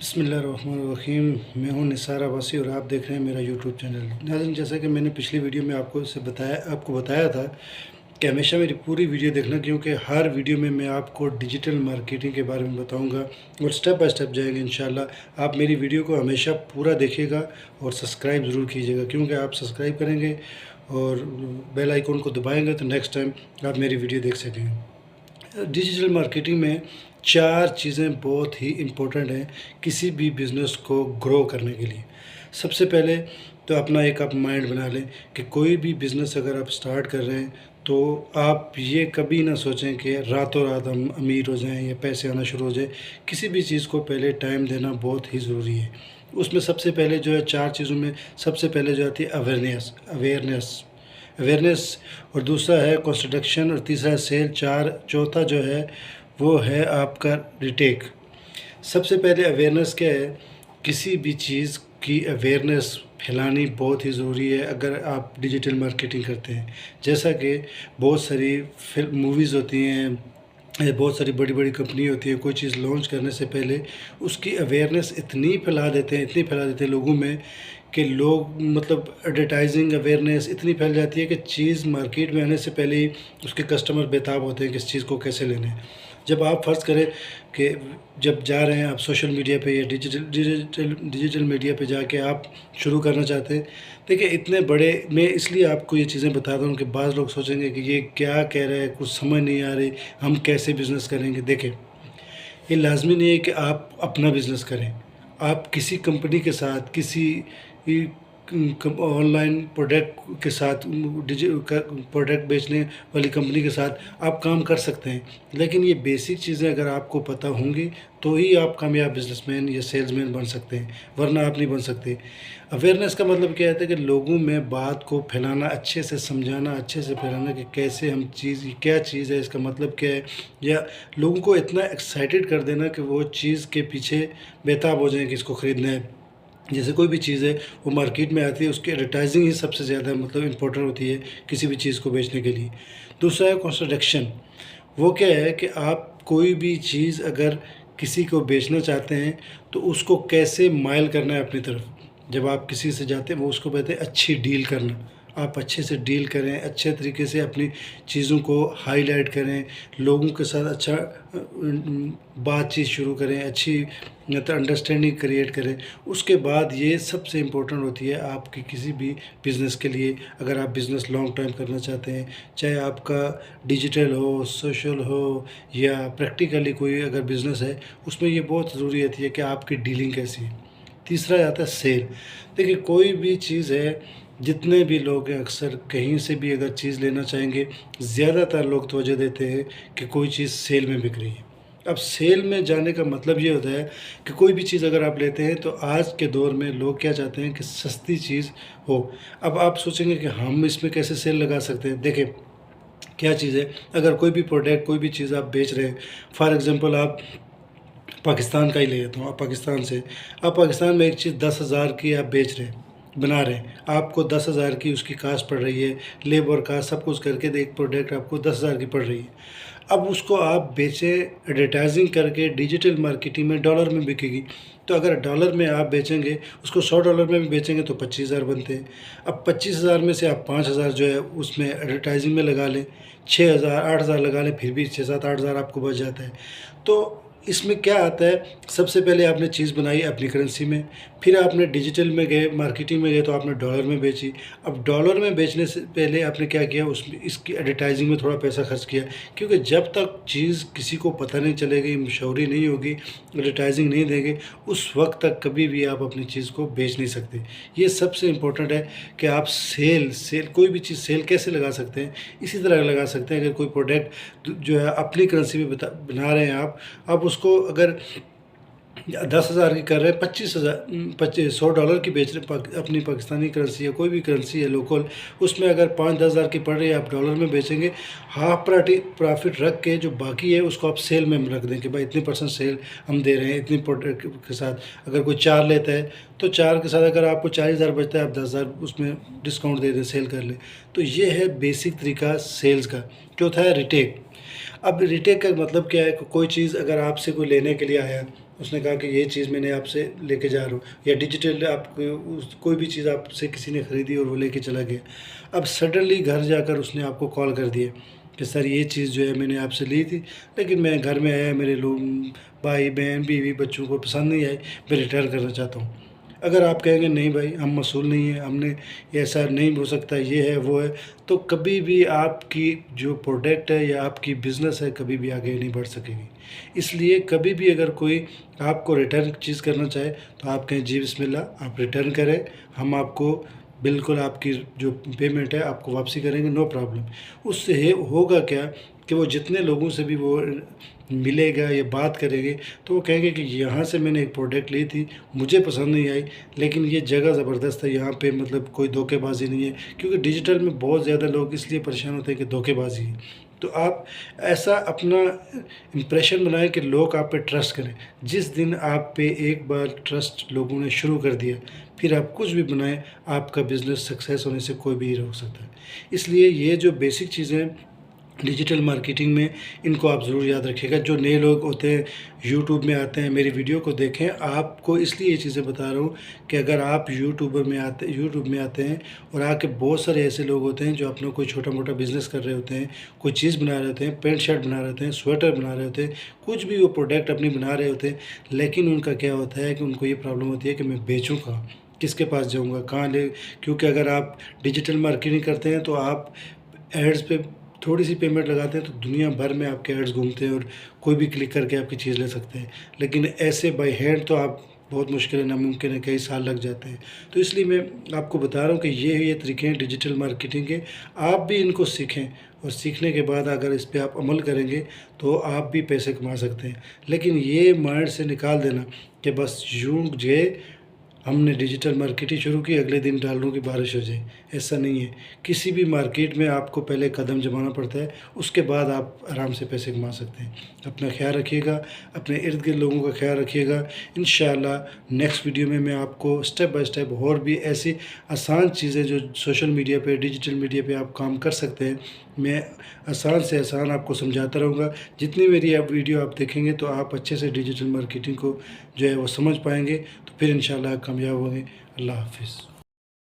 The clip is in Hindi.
बिस्मिल्लाहिर्रहमानिर्रहीम। मैं हूं निसार अब्बासी और आप देख रहे हैं मेरा यूट्यूब चैनल। नाज़रीन, जैसा कि मैंने पिछली वीडियो में आपको बताया था कि हमेशा मेरी पूरी वीडियो देखना, क्योंकि हर वीडियो में मैं आपको डिजिटल मार्केटिंग के बारे में बताऊंगा और स्टेप बाय स्टेप जाएंगे इंशाल्लाह। आप मेरी वीडियो को हमेशा पूरा देखिएगा और सब्सक्राइब ज़रूर कीजिएगा, क्योंकि आप सब्सक्राइब करेंगे और बेल आइकन को दबाएंगे तो नेक्स्ट टाइम आप मेरी वीडियो देख सकेंगे। डिजिटल मार्केटिंग में 4 चीज़ें बहुत ही इम्पोर्टेंट हैं किसी भी बिज़नेस को ग्रो करने के लिए। सबसे पहले तो अपना एक आप माइंड बना लें कि कोई भी बिज़नेस अगर आप स्टार्ट कर रहे हैं तो आप ये कभी ना सोचें कि रातों रात हम अमीर हो जाएं या पैसे आना शुरू हो जाए। किसी भी चीज़ को पहले टाइम देना बहुत ही ज़रूरी है। उसमें सबसे पहले जो है 4 चीज़ों में सबसे पहले जो आती है अवेयरनेस अवेयरनेस अवेयरनेस और दूसरा है कंस्ट्रक्शन और तीसरा है सेल, चौथा जो है वो है आपका रिटेक। सबसे पहले अवेयरनेस क्या है? किसी भी चीज़ की अवेयरनेस फैलानी बहुत ही ज़रूरी है अगर आप डिजिटल मार्केटिंग करते हैं। जैसा कि बहुत सारी फिल्म मूवीज़ होती हैं, बहुत सारी बड़ी बड़ी कंपनी होती है, कोई चीज़ लॉन्च करने से पहले उसकी अवेयरनेस इतनी फैला देते हैं लोगों में कि लोग मतलब एडवर्टाइजिंग अवेयरनेस इतनी फैल जाती है कि चीज़ मार्केट में आने से पहले ही उसके कस्टमर बेताब होते हैं कि इस चीज़ को कैसे लेना है। जब आप फ़र्ज़ करें कि जब जा रहे हैं आप सोशल मीडिया पे या डिजिटल मीडिया पे जाके आप शुरू करना चाहते हैं, देखिए इतने बड़े, मैं इसलिए आपको ये चीज़ें बता रहा हूँ कि बाज़ लोग सोचेंगे कि ये क्या कह रहा है, कुछ समझ नहीं आ रही, हम कैसे बिज़नेस करेंगे। देखिए, ये लाज़मी नहीं है कि आप अपना बिज़नेस करें। आप किसी कंपनी के साथ, किसी ऑनलाइन प्रोडक्ट के साथ, प्रोडक्ट बेचने वाली कंपनी के साथ आप काम कर सकते हैं, लेकिन ये बेसिक चीज़ें अगर आपको पता होंगी तो ही आप कामयाब बिजनेसमैन या सेल्समैन बन सकते हैं, वरना आप नहीं बन सकते। अवेयरनेस का मतलब क्या है कि लोगों में बात को फैलाना, अच्छे से समझाना, अच्छे से फैलाना कि कैसे हम चीज़, क्या चीज़ है, इसका मतलब क्या है, या लोगों को इतना एक्साइटेड कर देना कि वो चीज़ के पीछे बेताब हो जाएँ कि इसको ख़रीदना है। जैसे कोई भी चीज़ है वो मार्केट में आती है, उसकी एडवर्टाइजिंग ही सबसे ज़्यादा मतलब इम्पोर्टेंट होती है किसी भी चीज़ को बेचने के लिए। दूसरा है कॉन्ट्रडिक्शन। वो क्या है कि आप कोई भी चीज़ अगर किसी को बेचना चाहते हैं तो उसको कैसे माइल करना है अपनी तरफ। जब आप किसी से जाते हैं वो उसको कहते हैं अच्छी डील करना। आप अच्छे से डील करें, अच्छे तरीके से अपनी चीज़ों को हाईलाइट करें, लोगों के साथ अच्छा बातचीत शुरू करें, अच्छी मतलब अंडरस्टैंडिंग क्रिएट करें। उसके बाद ये सबसे इम्पोर्टेंट होती है आपकी किसी भी बिज़नेस के लिए। अगर आप बिज़नेस लॉन्ग टाइम करना चाहते हैं, चाहे आपका डिजिटल हो, सोशल हो या प्रैक्टिकली कोई अगर बिज़नेस है, उसमें ये बहुत ज़रूरी होती है कि आपकी डीलिंग कैसी है। तीसरा आता है सेल। देखिए, कोई भी चीज़ है, जितने भी लोग हैं अक्सर कहीं से भी अगर चीज़ लेना चाहेंगे, ज़्यादातर लोग तवज्जो देते हैं कि कोई चीज़ सेल में बिक रही है। अब सेल में जाने का मतलब ये होता है कि कोई भी चीज़ अगर आप लेते हैं तो आज के दौर में लोग क्या चाहते हैं कि सस्ती चीज़ हो। अब आप सोचेंगे कि हम इसमें कैसे सेल लगा सकते हैं। देखिए, क्या चीज़ है, अगर कोई भी प्रोडक्ट, कोई भी चीज़ आप बेच रहे हैं, फॉर एग्ज़ाम्पल आप पाकिस्तान का ही ले लेता हूँ, आप पाकिस्तान में एक चीज़ 10,000 की आप बेच रहे हैं, बना रहे हैं, आपको 10,000 की उसकी कास्ट पड़ रही है, लेबर का सब कुछ करके एक प्रोडक्ट आपको 10,000 की पड़ रही है। अब उसको आप बेचें एडवर्टाइजिंग करके डिजिटल मार्केटिंग में, डॉलर में बिकेगी। तो अगर डॉलर में आप बेचेंगे, उसको $100 में भी बेचेंगे तो 25,000 बनते हैं। अब 25,000 में से आप 5,000 जो है उसमें एडवर्टाइजिंग में लगा लें, 6,000 8,000 लगा लें, फिर भी 6-7-8,000 आपको बच जाता है। तो इसमें क्या आता है, सबसे पहले आपने चीज़ बनाई अपनी करेंसी में, फिर आपने डिजिटल में गए, मार्केटिंग में गए तो आपने डॉलर में बेची। अब डॉलर में बेचने से पहले आपने क्या किया, उसमें इसकी एडवर्टाइजिंग में थोड़ा पैसा खर्च किया, क्योंकि जब तक चीज़ किसी को पता नहीं चलेगी, मशहूरी नहीं होगी, एडवर्टाइजिंग नहीं देंगे, उस वक्त तक कभी भी आप अपनी चीज़ को बेच नहीं सकते। ये सबसे इम्पोर्टेंट है कि आप सेल कोई भी चीज़ सेल कैसे लगा सकते हैं। इसी तरह लगा सकते हैं, अगर कोई प्रोडक्ट जो है अपनी करेंसी में बना रहे हैं आप उसको अगर 10,000 की कर रहे हैं, 100 डॉलर की बेच रहे हैं, अपनी पाकिस्तानी करेंसी या कोई भी करेंसी है लोकल, उसमें अगर 5-10 हज़ार की पड़ रही है, आप डॉलर में बेचेंगे, हाफ प्रॉफिट रख के जो बाकी है उसको आप सेल में रख दें कि भाई इतने % सेल हम दे रहे हैं इतनी प्रोडक्ट के साथ। अगर कोई 4 लेता है तो 4 के साथ अगर आपको 40,000 बचता है, आप 10,000 उसमें डिस्काउंट दे दें, सेल कर लें। तो ये है बेसिक तरीका सेल्स का। चौथा है रिटेक। अब रिटेक का मतलब क्या है कि कोई चीज़ अगर आपसे कोई लेने के लिए आया, उसने कहा कि ये चीज़ मैंने आपसे लेके जा रहा हूँ, या डिजिटल कोई भी चीज़ आपसे किसी ने ख़रीदी और वो लेके चला गया। अब सडनली घर जाकर उसने आपको कॉल कर दिया कि सर ये चीज़ जो है मैंने आपसे ली थी, लेकिन मैं घर में आया, मेरे लोग भाई बहन बीवी बच्चों को पसंद नहीं आई, मैं रिटर्न करना चाहता हूँ। अगर आप कहेंगे नहीं भाई हम मसूल नहीं हैं, हमने ऐसा नहीं हो सकता, ये है वो है, तो कभी भी आपकी जो प्रोडक्ट है या आपकी बिज़नेस है कभी भी आगे नहीं बढ़ सकेगी। इसलिए कभी भी अगर कोई आपको रिटर्न चीज़ करना चाहे तो आप कहें जी बिस्मिल्लाह, आप रिटर्न करें, हम आपको बिल्कुल आपकी जो पेमेंट है आपको वापसी करेंगे, नो प्रॉब्लम। उससे होगा क्या कि वो जितने लोगों से भी वो मिलेगा या बात करेंगे तो वो कहेंगे कि यहाँ से मैंने एक प्रोडक्ट ली थी, मुझे पसंद नहीं आई, लेकिन ये जगह ज़बरदस्त है, यहाँ पे मतलब कोई धोखेबाजी नहीं है। क्योंकि डिजिटल में बहुत ज़्यादा लोग इसलिए परेशान होते हैं कि धोखेबाजी है। तो आप ऐसा अपना इम्प्रेशन बनाएं कि लोग आप पे ट्रस्ट करें। जिस दिन आप पे एक बार ट्रस्ट लोगों ने शुरू कर दिया, फिर आप कुछ भी बनाएं, आपका बिज़नेस सक्सेस होने से कोई भी नहीं रोक सकता है। इसलिए ये जो बेसिक चीज़ें डिजिटल मार्केटिंग में, इनको आप ज़रूर याद रखिएगा। जो नए लोग होते हैं यूट्यूब में आते हैं, मेरी वीडियो को देखें। आपको इसलिए ये चीज़ें बता रहा हूँ कि अगर आप यूट्यूब में आते हैं और आके बहुत सारे ऐसे लोग होते हैं जो अपना कोई छोटा मोटा बिज़नेस कर रहे होते हैं, कोई चीज़ बना रहे होते हैं, पैंट शर्ट बना रहे होते हैं, स्वेटर बना रहे होते हैं, कुछ भी वो प्रोडक्ट अपनी बना रहे होते हैं, लेकिन उनका क्या होता है कि उनको ये प्रॉब्लम होती है कि मैं बेचूँ कहाँ, किसके पास जाऊँगा, कहाँ ले। क्योंकि अगर आप डिजिटल मार्केटिंग करते हैं तो आप एड्स पे थोड़ी सी पेमेंट लगाते हैं तो दुनिया भर में आपके एड्स घूमते हैं और कोई भी क्लिक करके आपकी चीज़ ले सकते हैं। लेकिन ऐसे बाय हैंड तो आप बहुत मुश्किल है, नामुमकिन है, कई साल लग जाते हैं। तो इसलिए मैं आपको बता रहा हूँ कि ये तरीके हैं डिजिटल मार्केटिंग के। आप भी इनको सीखें और सीखने के बाद अगर इस पे आप अमल करेंगे तो आप भी पैसे कमा सकते हैं। लेकिन ये माइंड से निकाल देना कि बस यूँ गए, हमने डिजिटल मार्केटिंग शुरू की, अगले दिन डॉलरों की बारिश हो जाए, ऐसा नहीं है। किसी भी मार्केट में आपको पहले कदम जमाना पड़ता है, उसके बाद आप आराम से पैसे कमा सकते हैं। अपना ख्याल रखिएगा, अपने इर्द गिर्द लोगों का ख्याल रखिएगा। इंशाअल्लाह नेक्स्ट वीडियो में मैं आपको स्टेप बाय स्टेप और भी ऐसी आसान चीज़ें जो सोशल मीडिया पे, डिजिटल मीडिया पे आप काम कर सकते हैं, मैं आसान से आसान आपको समझाता रहूँगा। जितनी मेरी आप वीडियो आप देखेंगे तो आप अच्छे से डिजिटल मार्केटिंग को जो है वो समझ पाएंगे, तो फिर इंशाअल्लाह कामयाब होंगे। अल्लाह हाफ़िज़।